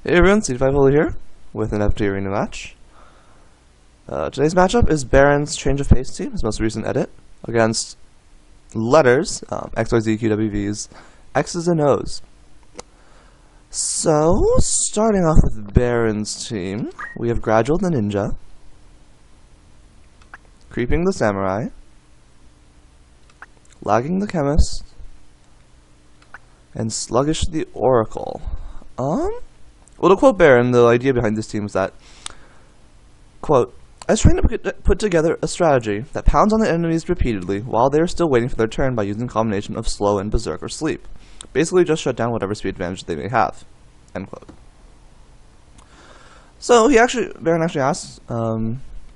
Hey everyone, xyzqwv here with an FFT arena match. Today's matchup is Barren's Change of Pace team, his most recent edit, against Letters, xyzqwv's X's and O's. So, starting off with Barren's team, we have Gradual the Ninja, Creeping the Samurai, Lagging the Chemist, and Sluggish the Oracle. Well, to quote Barren, the idea behind this team is that, quote, I was trying to put together a strategy that pounds on the enemies repeatedly while they are still waiting for their turn by using a combination of slow and berserk or sleep. Basically just shut down whatever speed advantage they may have. End quote. So Barren actually asked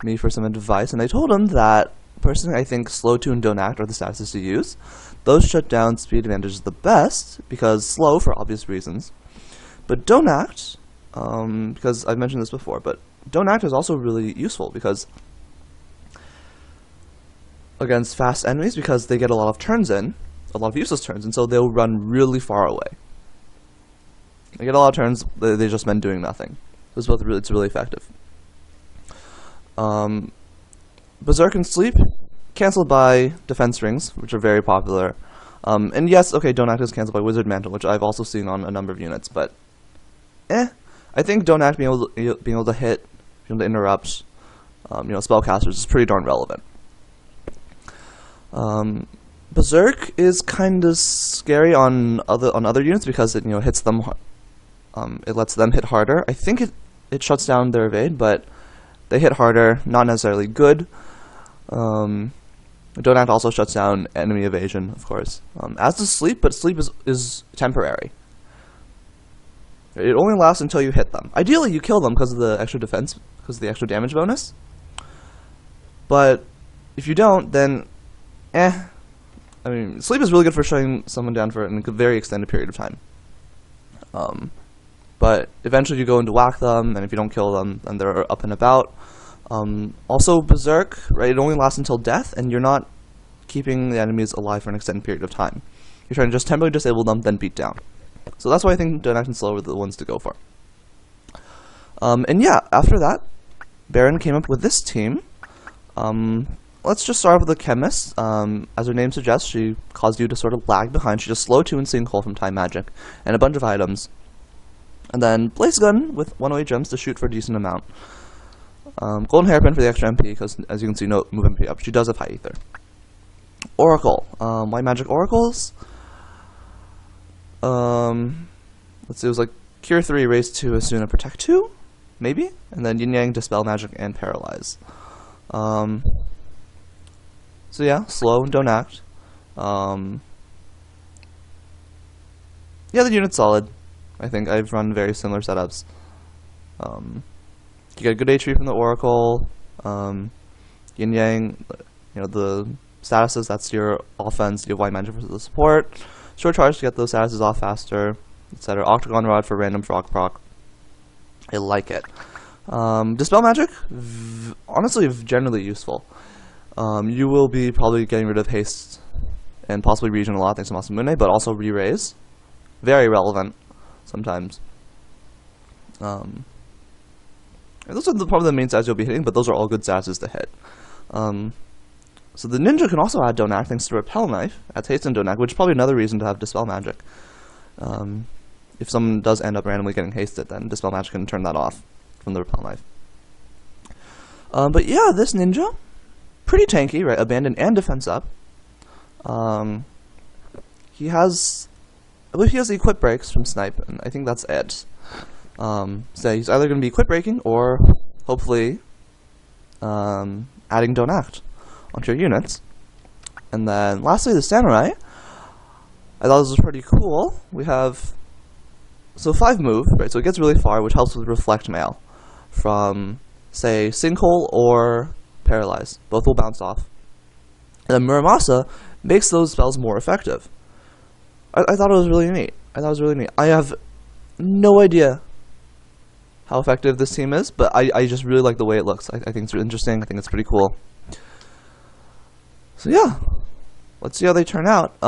me for some advice, and I told him that, personally, I think slow, tune, don't act are the statuses to use. Those shut down speed advantages the best, because slow for obvious reasons. But don't act, because I've mentioned this before, but don't act is also really useful because against fast enemies, because they get a lot of turns in, a lot of useless turns, and so they'll run really far away. They get a lot of turns, they just spend doing nothing. It's really effective. Berserk and Sleep, cancelled by Defense Rings, which are very popular. And yes, okay, Don't Act is cancelled by Wizard Mantle, which I've also seen on a number of units, but I think Don't Act being able to hit, being able to interrupt, spellcasters is pretty darn relevant. Berserk is kind of scary on other units because it hits them, it lets them hit harder. I think it shuts down their evade, but they hit harder, not necessarily good. Don't Act also shuts down enemy evasion, of course. As does Sleep, but Sleep is temporary. It only lasts until you hit them. Ideally, you kill them because of the extra defense, because of the extra damage bonus. But if you don't, then I mean, Sleep is really good for shutting someone down for a very extended period of time. But eventually you go in to whack them, and if you don't kill them, then they're up and about. Also, Berserk, right? It only lasts until death, and you're not keeping the enemies alive for an extended period of time. You're trying to just temporarily disable them, then beat down. So that's why I think Don't Act and Slow are the ones to go for. And yeah, after that, Barren came up with this team. Let's just start with the Chemist. As her name suggests, she caused you to sort of lag behind. She just slow 2 and Sinkhole from Time Magic, and a bunch of items. And then Blaze Gun with 108 gems to shoot for a decent amount. Golden Hairpin for the extra MP, because as you can see, no move MP up. She does have High Ether. Oracle. White Magic Oracles. Let's see, it was like Cure 3, Raise 2, Asuna, Protect 2, maybe? And then Yin Yang, Dispel Magic, and Paralyze. So yeah, Slow and Don't Act. Yeah, the unit's solid. I think I've run very similar setups. You get good HP from the Oracle, Yin Yang, the statuses, that's your offense, you have White Magic for the support, Short Charge to get those statuses off faster, etc. Octagon Rod for random frog proc. I like it. Dispel Magic, honestly, generally useful. You will be probably getting rid of Haste and possibly Regen a lot thanks to Masamune, but also Re-Raise. Very relevant sometimes. And those are probably the main stats you'll be hitting, but those are all good statuses to hit. So the Ninja can also add Don't Act thanks to Repel Knife, adds Haste and Don't Act, which is probably another reason to have Dispel Magic. If someone does end up randomly getting hasted, then Dispel Magic can turn that off from the Repel Knife. But yeah, this Ninja, pretty tanky, right? Abandon and Defense up. I believe he has the Equip Breaks from Snipe, and I think that's it. So he's either going to be Equip Breaking or, hopefully, adding Don't Act onto your units. And then, lastly, the Samurai. I thought this was pretty cool. We have, 5 move, right, so it gets really far, which helps with Reflect Mail from, say, Sinkhole or Paralyze. Both will bounce off. And then Muramasa makes those spells more effective. I thought it was really neat. I have no idea how effective this team is, but I just really like the way it looks. I think it's really interesting. I think it's pretty cool. So yeah, let's see how they turn out.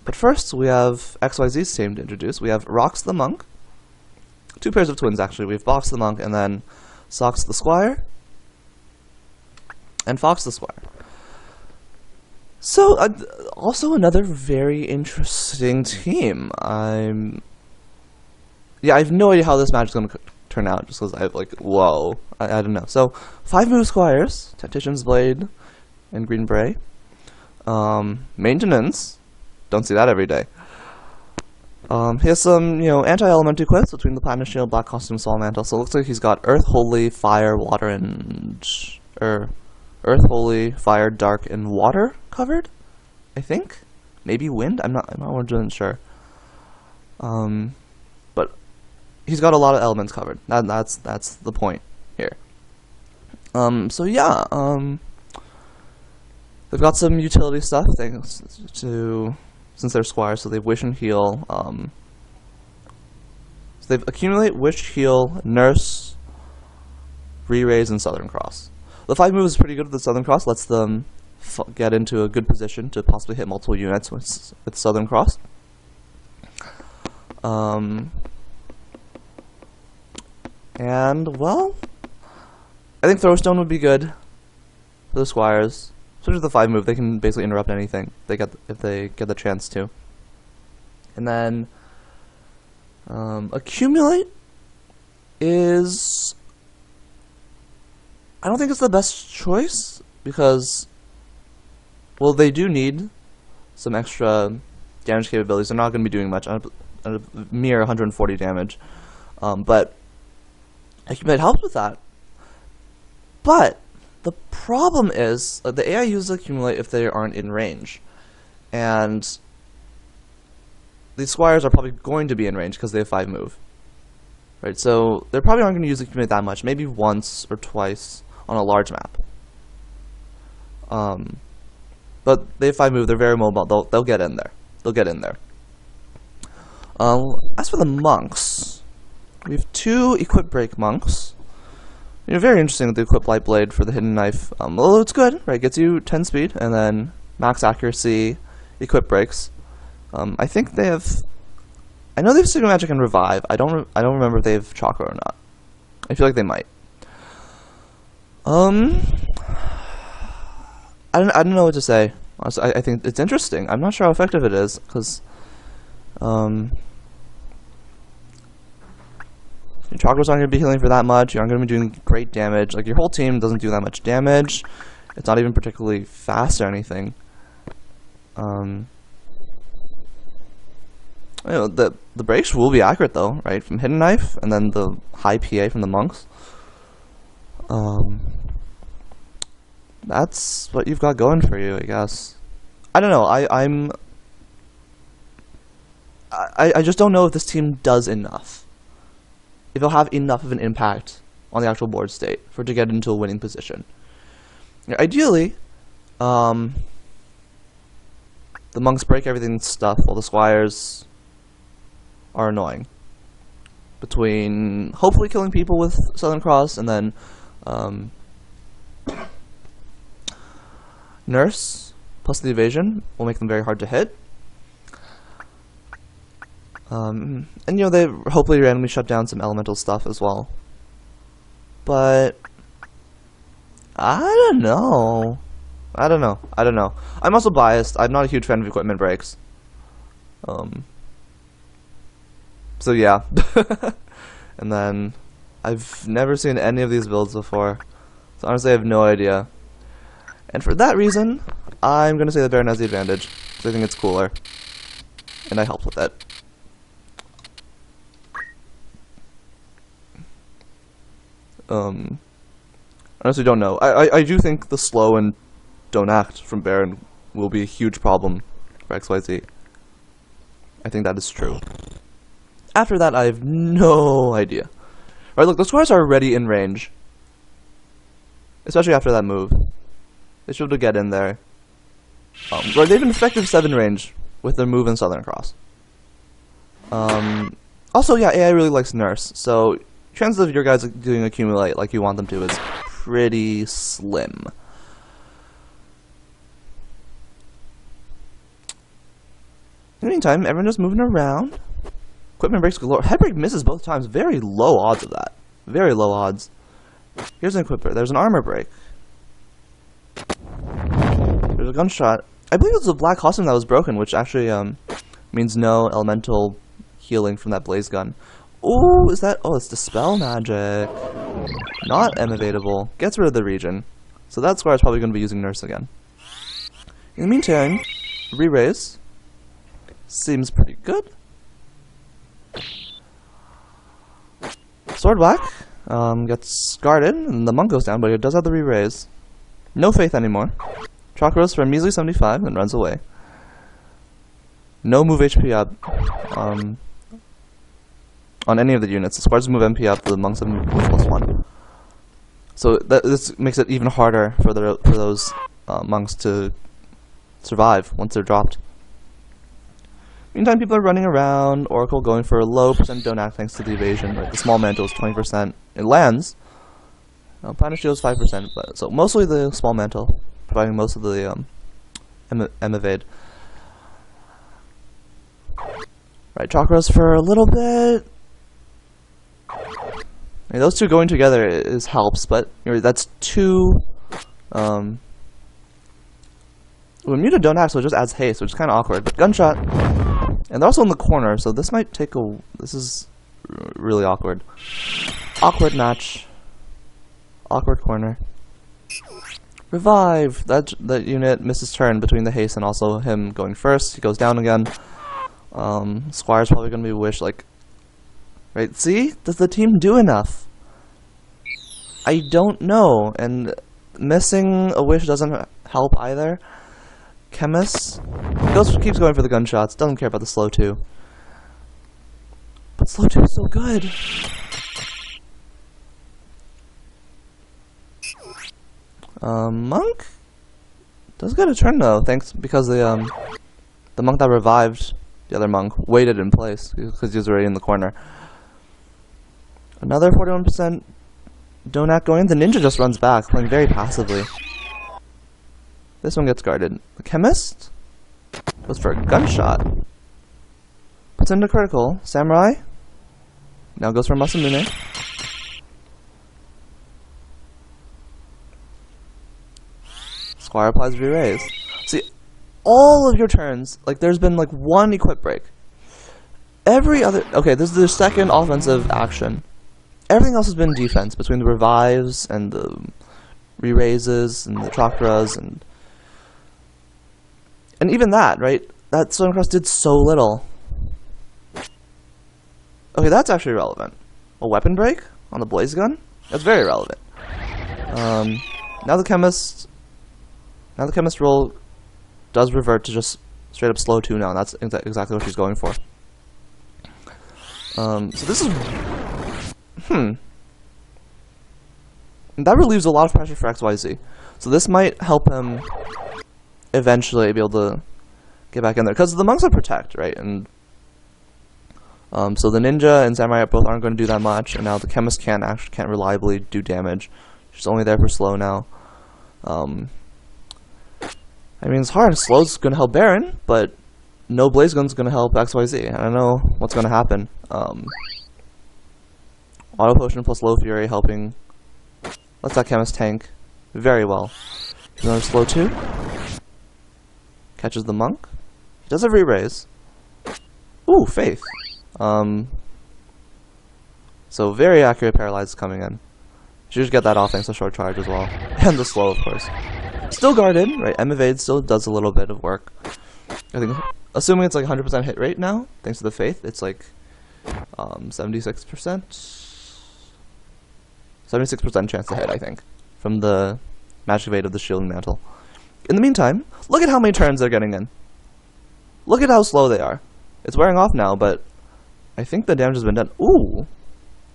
But first, we have XYZ's team to introduce. We have Rox the Monk, two pairs of twins, actually. We have Box the Monk, and then Sox the Squire, and Fox the Squire. So, also another very interesting team. I have no idea how this match is going to turn out, just because I have, like, whoa. I don't know. So, 5 move Squires, Tactician's Blade, and Green Bray. Maintenance, don't see that every day. He has some, anti-element equips between the Platinum Shield, Black Costume, Soul Mantle, so it looks like he's got Earth, Holy, Fire, Water, and... Earth, Holy, Fire, Dark, and Water covered? I think? Maybe Wind? I'm not 100% sure. But he's got a lot of elements covered. That's the point here. So yeah, they've got some utility stuff thanks to... Since they're Squires, so they have Wish and Heal. So they've Accumulate, Wish, Heal, Nurse, Re-Raise, and Southern Cross. The 5 move is pretty good with the Southern Cross, lets them get into a good position to possibly hit multiple units with Southern Cross. And, well, I think Throwstone would be good for the Squires. Especially with the 5 move, they can basically interrupt anything if they get the chance to. And then Accumulate is... I don't think it's the best choice, because, well, they do need some extra damage capabilities. They're not going to be doing much, a mere 140 damage. But Accumulate helps with that. But the problem is, the AI uses Accumulate if they aren't in range. And these Squires are probably going to be in range because they have 5 move. Right, so they probably aren't going to use Accumulate that much, maybe once or twice on a large map. But they have 5 move, they're very mobile, they'll get in there. They'll get in there. As for the monks, we have 2 Equip Break monks. Very interesting with the Equip Light Blade for the Hidden Knife. Well, it's good, right? Gets you 10 speed, and then max accuracy, Equip Breaks. I think they have... I know they have Signal Magic and Revive. I don't remember if they have Chakra or not. I feel like they might. I don't know what to say. Honestly, I think it's interesting. I'm not sure how effective it is, because... Your Chakras aren't going to be healing for that much, you aren't going to be doing great damage, like your whole team doesn't do that much damage, it's not even particularly fast or anything. The breaks will be accurate though, right, from Hidden Knife, and then the high PA from the monks. That's what you've got going for you, I guess. I don't know, I just don't know if this team does enough. If it'll have enough of an impact on the actual board state for it to get into a winning position. Ideally, the monks break everything's stuff while the Squires are annoying. Between hopefully killing people with Southern Cross and then Nurse plus the evasion will make them very hard to hit. And they hopefully randomly shut down some elemental stuff as well. But I don't know. I'm also biased. I'm not a huge fan of equipment breaks. So yeah. And then I've never seen any of these builds before. So honestly I have no idea. And for that reason, I'm gonna say the Barren has the advantage, because I think it's cooler. And I helped with it. Honestly don't know. I do think the slow and don't act from Barren will be a huge problem for XYZ. I think that is true. After that, I have no idea. Alright, look, the Squires are already in range. Especially after that move. They should be able to get in there. Right, they have an effective 7 range with their move in Southern Cross. Also, yeah, AI really likes Nurse, so chances of your guys doing Accumulate like you want them to is pretty slim. In the meantime, everyone just moving around. Equipment breaks galore. Head break misses both times. Very low odds of that. Very low odds. Here's an equipment. There's an armor break. There's a gunshot. I believe it was a black costume that was broken, which actually means no elemental healing from that blaze gun. Ooh, is that? Oh, it's dispel magic. Not M-evadable. Gets rid of the region. So that squire is probably going to be using nurse again. In the meantime, re-raise seems pretty good. Sword whack gets guarded, and the monk goes down, but it does have the re-raise. No faith anymore. Chakras for a measly 75, and runs away. No move HP up on any of the units. The squares move MP up, the monks have move +1. So this makes it even harder for those monks to survive once they're dropped. Meantime, people are running around. Oracle going for a low percent don't act thanks to the evasion. Right? The small mantle is 20%. It lands. Planet shield is 5%, but so mostly the small mantle, providing most of the M-evade. Right, chakras for a little bit. I mean, those two going together helps, but that's two. Well, muted don't act, so it just adds haste, which is kind of awkward. But gunshot, and they're also in the corner, so this might take a. This is really awkward. Awkward match. Awkward corner. Revive. That unit misses turn between the haste and also him going first. He goes down again. Squire's probably gonna be wish like. Right? See? Does the team do enough? I don't know, and missing a wish doesn't help either. Chemist keeps going for the gunshots. Doesn't care about the slow 2. But slow 2 is so good. Monk does get a turn though, because the monk that revived the other monk waited in place because he was already in the corner. Another 41% don't act going in. The ninja just runs back, playing very passively. This one gets guarded. The chemist goes for a gunshot. Puts into critical. Samurai now goes for Masamune. Squire applies re-raise. See, all of your turns, like there's been like one equip break. Every other, okay, this is the second offensive action. Everything else has been defense, between the revives and the re-raises and the chakras and even that, right? That Stone Cross did so little. Okay, that's actually relevant. A weapon break on the blaze gun? That's very relevant. Now the chemist roll does revert to just straight up slow 2 now, and that's exactly what she's going for. So this is and that relieves a lot of pressure for XYZ. So this might help him eventually be able to get back in there, because the monks are protect, right? And so the ninja and samurai both aren't going to do that much, and now the chemist can't reliably do damage. She's only there for slow now. I mean, it's hard. Slow's going to help Barren, but no blaze gun's going to help XYZ. I don't know what's going to happen. Auto potion plus low fury helping. Lets that chemist tank very well. Another slow 2. Catches the monk. He does a re-raise. Ooh, faith. So very accurate paralyze coming in. Should just get that off thanks to short charge as well. And the slow, of course. Still guarded, right? M-evade still does a little bit of work. I think, assuming it's like 100% hit rate now, thanks to the faith, it's like 76%. 76% chance to hit, I think, from the magic evade of the shielding mantle. In the meantime, look at how many turns they're getting in. Look at how slow they are. It's wearing off now, but I think the damage has been done. Ooh!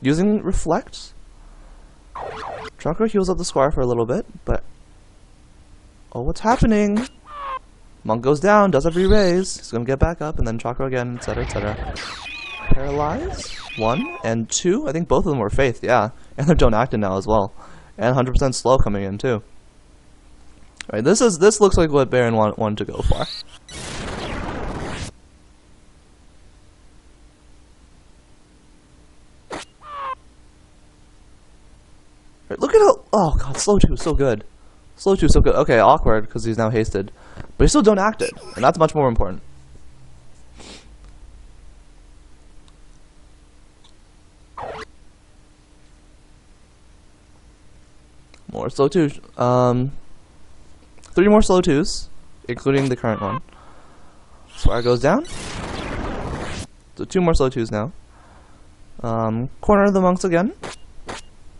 Using Reflect. Chakra heals up the squire for a little bit, but... Oh, what's happening? Monk goes down, does a re-raise. He's gonna get back up, and then Chakra again, etc., etc. Paralyze? 1 and 2? I think both of them were faith, yeah. And they're don't active now as well. And 100% slow coming in, too. Alright, this looks like what Barren wanted to go for. look at how... Oh god, slow 2 is so good. Slow 2 is so good. Okay, awkward, because he's now hasted. But he still don't act it, and that's much more important. More slow 2. 3 more slow 2s, including the current one. Squire goes down. So 2 more slow 2s now. Corner of the monks again.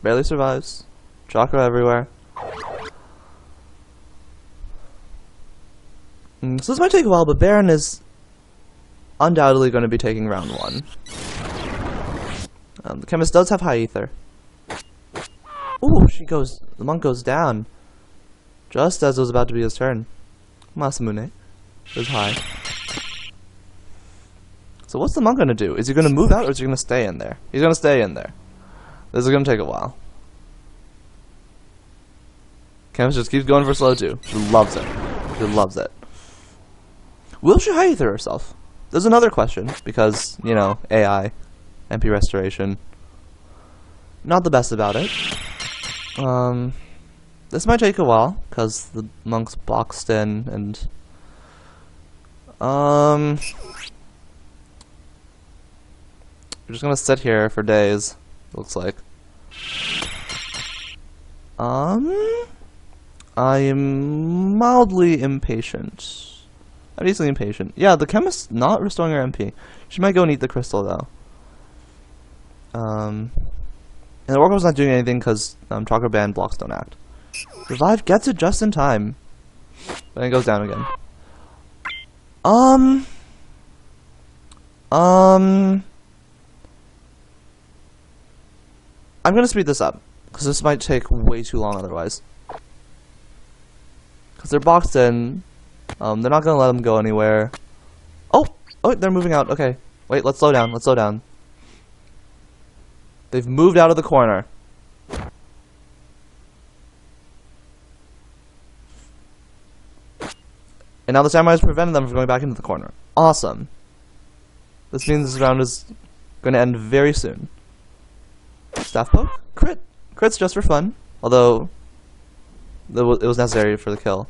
Barely survives. Chakra everywhere. So this might take a while, but Barren is undoubtedly going to be taking round 1. The chemist does have high ether. Ooh, the monk goes down. Just as it was about to be his turn. Masamune is high. So what's the monk going to do? Is he going to move out or is he going to stay in there? He's going to stay in there. This is going to take a while. Chemist just keeps going for slow 2. She loves it. She loves it. Will she high ether herself? There's another question, because, you know, AI, MP restoration. Not the best about it. This might take a while, because the monk's boxed in, and... We're just gonna sit here for days, looks like. I am mildly impatient. I'm easily impatient. Yeah, the chemist's not restoring her MP. She might go and eat the crystal, though. And the Oracle's not doing anything because Chakra Band blocks don't act. Revive gets it just in time. But then it goes down again. I'm gonna speed this up, because this might take way too long otherwise. Because they're boxed in. They're not gonna let them go anywhere. Oh, they're moving out. Okay, wait. Let's slow down. Let's slow down. They've moved out of the corner. And now the samurai has prevented them from going back into the corner. Awesome. This means this round is going to end very soon. Staff poke? Crit. Crit's just for fun. Although, it was necessary for the kill.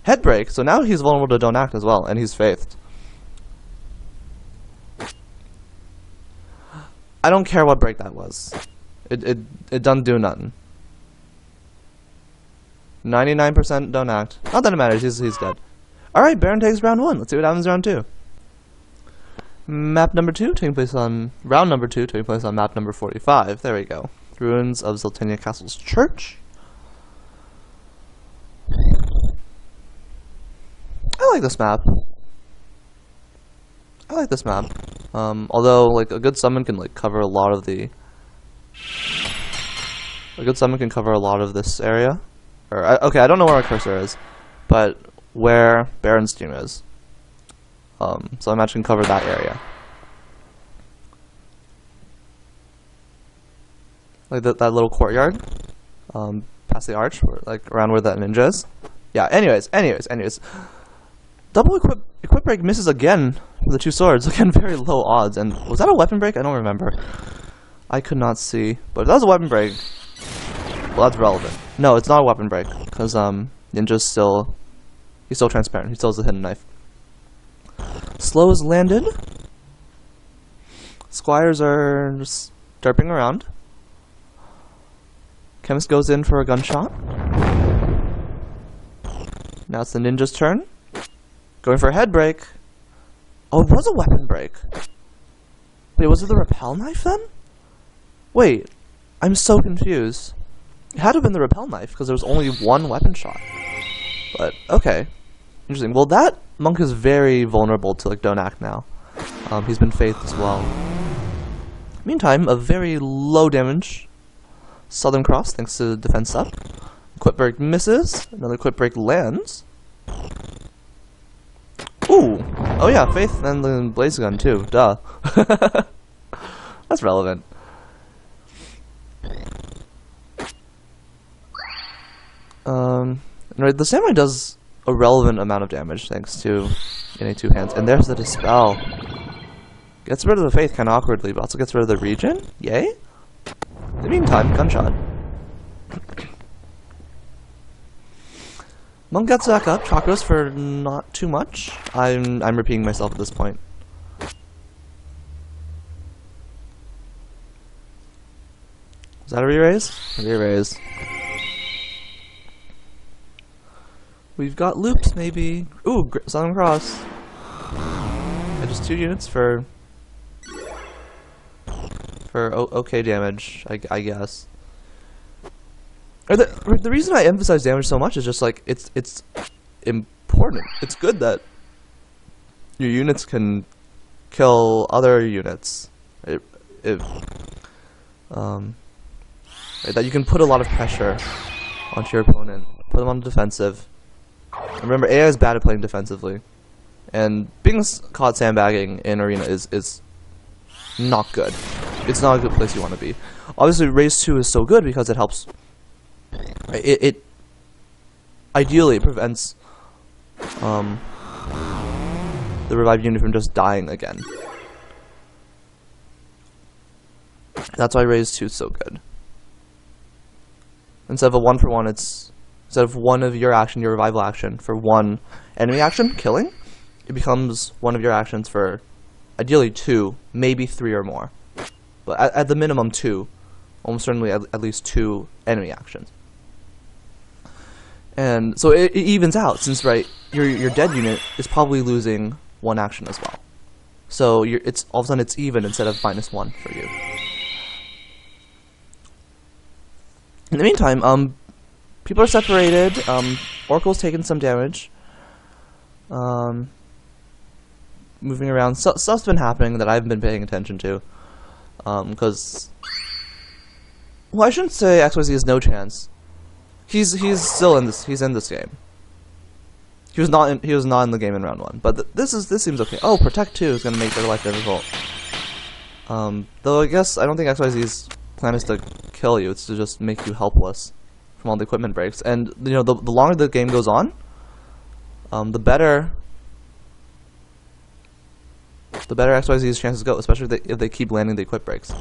Head break, so now he's vulnerable to don't act as well, and he's faithed. I don't care what break that was. It doesn't do nothing. 99% don't act. Not that it matters, he's dead. Alright, Barren takes round 1. Let's see what happens in round 2. Map number 2 taking place on... Round number 2 taking place on map number 45. There we go. Ruins of Ziltenia Castle's church. I like this map. Although, like, a good summon can, like, cover a lot of the... A good summon can cover a lot of this area. Okay, I don't know where my cursor is, but where Barren's team is. So I imagine cover that area. Like that little courtyard, past the arch, like around where that ninja is. Yeah. Anyways. Double equip break misses again with the 2 swords. Again, very low odds. And was that a weapon break? I don't remember. I could not see. But if that was a weapon break, well, that's relevant. No, it's not a weapon break because ninja's still. He's still transparent. He still has a hidden knife. Slow is landed. Squires are just derping around. Chemist goes in for a gunshot. Now it's the ninja's turn. Going for a head break. Oh, it was a weapon break. Wait, was it the repel knife then? Wait, I'm so confused. It had to have been the repel knife because there was only 1 weapon shot. But, okay. Interesting. Well, that monk is very vulnerable to, like, don't act now. He's been faithed as well. Meantime, a very low damage Southern Cross, thanks to the defense up. Equip break misses. Another equip break lands. Ooh! Oh yeah, Faith and the Blaze Gun too. Duh. That's relevant. Right, the Samurai does a relevant amount of damage thanks to getting 2 hands. And there's the Dispel. Gets rid of the Faith kind of awkwardly, but also gets rid of the region. Yay! In the meantime, gunshot. Monk gets back up. Chakras for not too much. I'm repeating myself at this point. Is that a re-raise? Re-raise. We've got loops, maybe. Ooh, Southern Cross. And just 2 units for okay damage, I guess. Or the reason I emphasize damage so much is just like it's important. It's good that your units can kill other units. That you can put a lot of pressure onto your opponent, put them on the defensive. And remember, AI is bad at playing defensively, and being caught sandbagging in arena is not good. It's not a good place you want to be. Obviously, raise 2 is so good because it helps. It ideally prevents the revived unit from just dying again. That's why raise 2 is so good. Instead of a 1-for-1, instead of one of your action, your revival action, for one enemy action, killing, it becomes one of your actions for ideally 2, maybe 3 or more. But at the minimum 2, almost certainly at least 2 enemy actions. And so it evens out, since your dead unit is probably losing 1 action as well. So it's all of a sudden it's even instead of -1 for you. In the meantime, people are separated. Oracle's taken some damage. Moving around, stuff's been happening that I haven't been paying attention to. Because, well, I shouldn't say XYZ has no chance. He's still in this. He's in this game. He was not in the game in round 1. But this seems okay. Oh, Protect 2 is going to make their life difficult. Though I guess I don't think XYZ's plan is to kill you. It's to just make you helpless from all the equipment breaks. And you know, the longer the game goes on, the better XYZ's chances go, especially if they keep landing the equip breaks.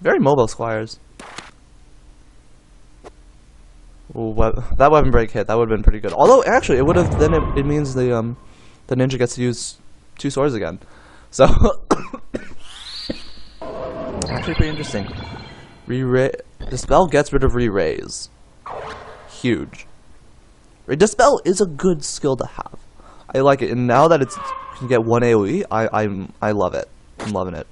Very mobile squires. Ooh, that weapon break hit. That would have been pretty good. Although actually, it would have. Then it means the ninja gets to use 2 swords again. So actually pretty interesting. Dispel gets rid of re-raise. Huge. Dispel is a good skill to have. I like it, and now that you can get 1 AoE, I love it. I'm loving it.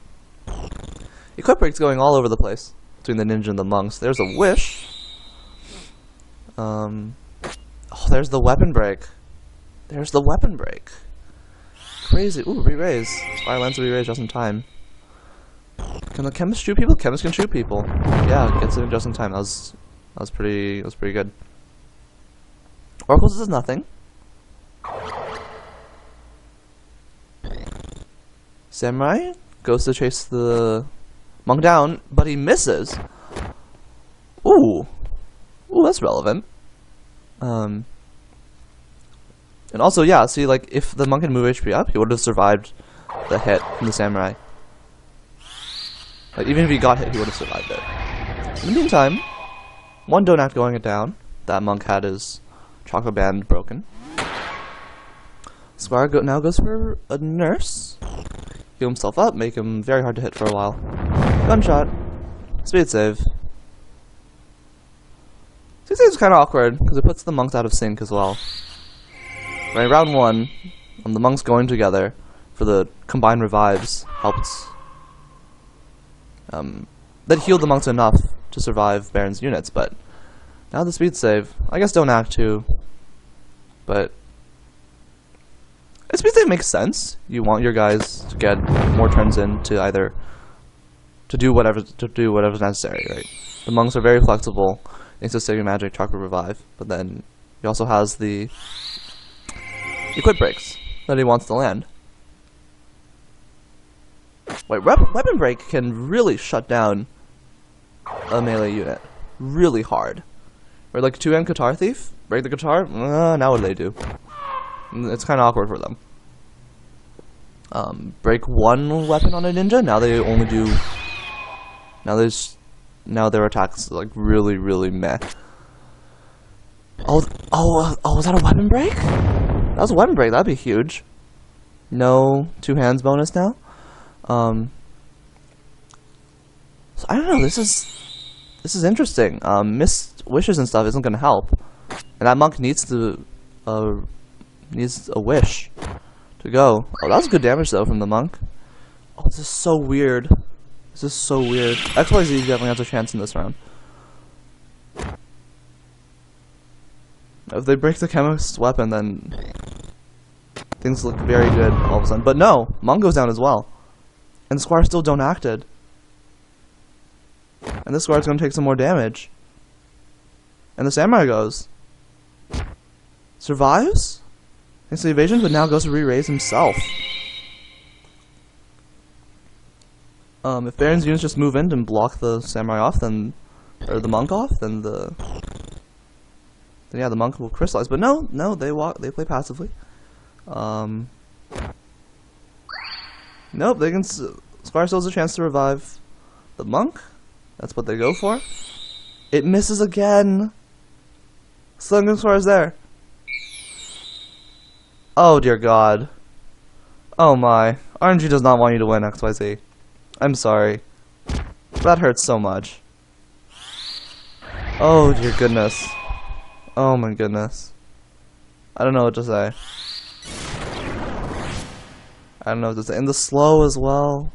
Equip breaks going all over the place between the ninja and the monks. There's a wish. Oh, there's the weapon break. There's the weapon break. Crazy. Ooh, re-raise. Spire lands re-raise just in time. Can the chemist shoot people? Chemist can shoot people. Yeah, gets it in just in time. That was pretty good. Oracles does nothing. Samurai goes to chase the monk down, but he misses. Ooh, that's relevant. And also, yeah, see, like, if the monk had moved HP up, he would have survived the hit from the samurai. Like, even if he got hit, he would have survived it. In the meantime, one don't act going it down. That monk had his chakra band broken. Squire now goes for a nurse. Heal himself up, make him very hard to hit for a while. Gunshot. Speed save. Speed save is kind of awkward, because it puts the monks out of sync as well. Right, round 1, the monks going together for the combined revives helped. That healed the monks enough to survive Barren's units, but now the speed save. I guess don't act too, but speed save makes sense. You want your guys to get more turns in to either to do whatever's necessary, right? The monks are very flexible. Thanks to Saving Magic, Chakra Revive, but then he also has the equip breaks that he wants to land. Wait, weapon break can really shut down a melee unit really hard. Or like 2-hand guitar thief, break the guitar. Now what do they do? It's kind of awkward for them. Break one weapon on a ninja. Now they only do. Now their attacks like really meh. Oh! Was that a weapon break? That was a weapon break. That'd be huge. No 2 hands bonus now. So I don't know. This is interesting. Missed wishes and stuff isn't gonna help, and that monk needs a wish to go. Oh, that was good damage though from the monk. Oh, this is so weird. This is so weird. XYZ definitely has a chance in this round. If they break the chemist's weapon, then things look very good all of a sudden. But no, monk goes down as well, and the squire still don't acted. And this squire's gonna take some more damage. And the samurai goes. Survives? Thanks to the evasion, but now goes to re-raise himself. If Barren's units just move in and block the samurai off, then... or the monk off, then yeah, the monk will crystallize. But no, they play passively. Nope, Squire still has a chance to revive the monk. That's what they go for. It misses again. Slinging Squire's there. Oh dear God. Oh my. RNG does not want you to win, XYZ. I'm sorry. That hurts so much. Oh dear goodness. Oh my goodness. I don't know what to say. I don't know what to say. And the slow as well.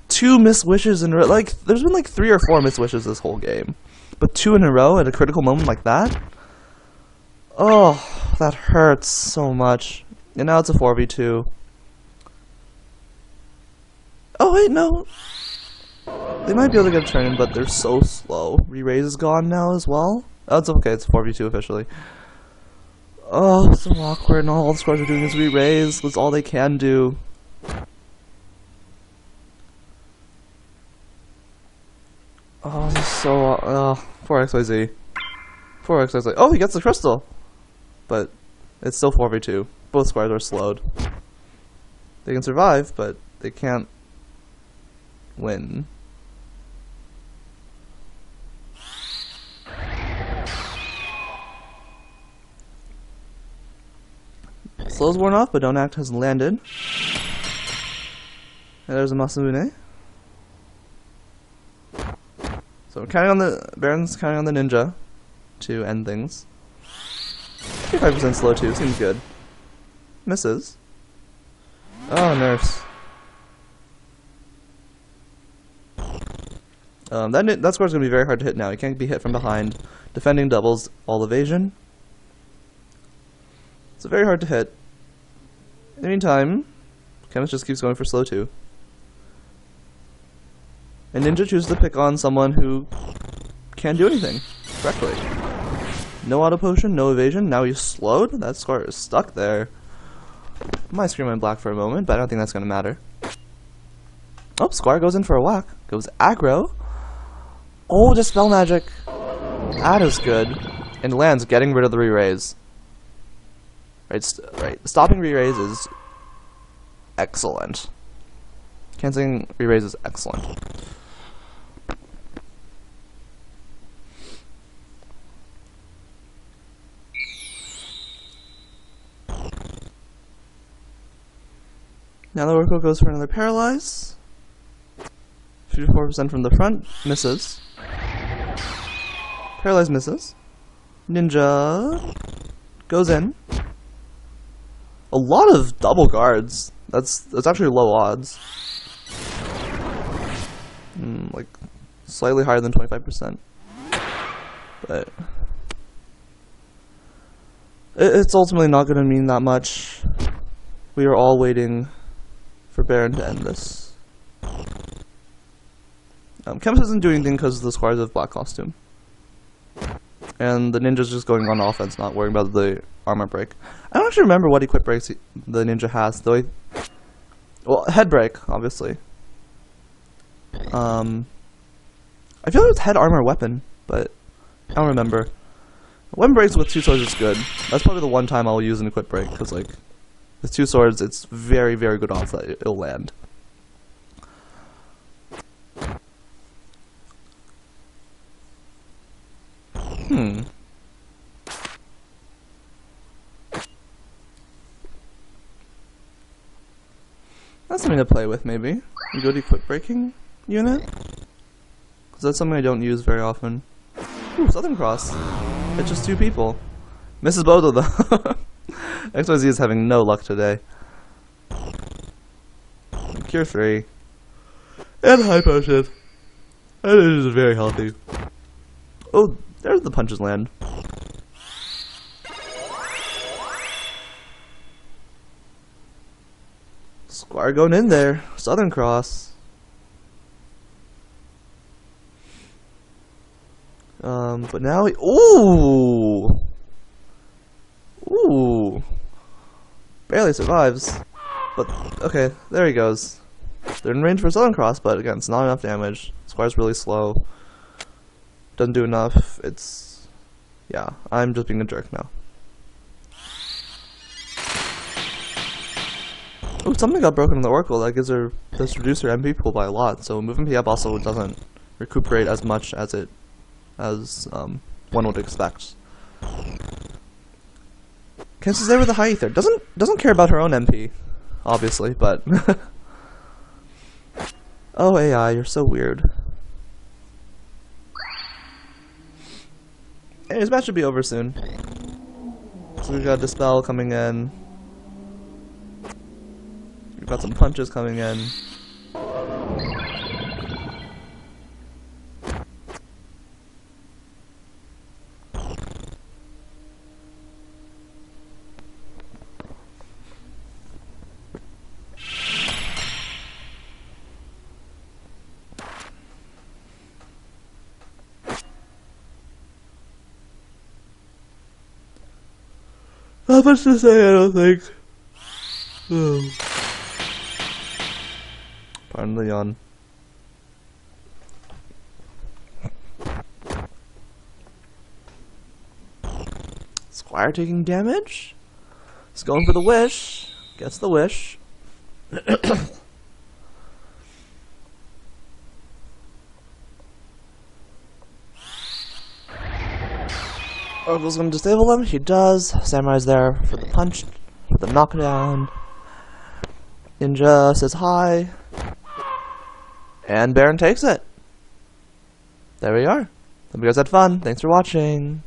2 missed wishes in a row. Like, there's been like 3 or 4 missed wishes this whole game. But 2 in a row at a critical moment like that? Oh, that hurts so much. And now it's a 4v2. Oh wait, no. They might be able to get a turn in, but they're so slow. Re-raise is gone now as well. Oh, it's okay, it's 4v2 officially. Oh, it's so awkward, and all the squads are doing is re-raise. That's all they can do. Oh, this is so... poor XYZ. Poor XYZ. Oh, he gets the crystal! But it's still 4v2. Both squads are slowed. They can survive, but they can't win. Slow's worn off, but Don't Act has landed. And there's a Masamune. So Barren's counting on the ninja to end things. 35% slow too, seems good. Misses. Oh, nurse. That score's gonna be very hard to hit now. He can't be hit from behind. Defending doubles all evasion. It's very hard to hit. In the meantime, Chemist just keeps going for slow 2. And Ninja chooses to pick on someone who can't do anything correctly. No auto potion, no evasion. Now he's slowed. That score is stuck there. I might scream in black for a moment, but I don't think that's going to matter. Oh, Squire goes in for a whack. Goes aggro. Oh, Dispel Magic. That is good. And lands, getting rid of the re-raise. Right, stopping re-raise is excellent. Canceling re-raise is excellent. Now the Oracle goes for another Paralyze. 54% from the front. Misses. Paralyze misses. Ninja goes in. A lot of double guards. That's actually low odds. Like slightly higher than 25%. But it's ultimately not going to mean that much. We are all waiting for Barren to end this. Chemist isn't doing anything because the squires have black costume. And the ninja's just going on offense, not worrying about the armor break. I don't actually remember what equip breaks the ninja has, though. Well, head break, obviously. I feel like it's head armor weapon, but I don't remember. When breaks with 2 swords is good. That's probably the one time I'll use an equip break, because like, with 2 swords, it's very, very good odds that it'll land. That's something to play with, maybe. You go to equip breaking unit? Because that's something I don't use very often. Ooh, Southern Cross. It's just 2 people. Misses both of them. XYZ is having no luck today. Cure 3. And high potion. And it is very healthy. Oh, there's the punches land. Squire going in there. Southern Cross. But now he... Ooh! Ooh! Barely survives. But, okay, there he goes. They're in range for Southern Cross, but again, it's not enough damage. Squire's really slow. Doesn't do enough. It's... yeah, I'm just being a jerk now. Ooh, something got broken in the Oracle. That gives her... does reduce her MP pool by a lot, so moving MP up also doesn't recuperate as much as it... as, one would expect. Cancels there with a high ether. Doesn't care about her own MP, obviously, but... oh, AI, you're so weird. Hey, this match should be over soon. So we've got Dispel coming in. We've got some punches coming in. Not much to say, I don't think. Oh. Pardon the yawn. Squire taking damage? He's going for the wish. Gets the wish. Oracle's gonna disable him. He does. Samurai's there for the punch, for the knockdown. Ninja says hi. And Barren takes it. There we are. Hope you guys had fun. Thanks for watching.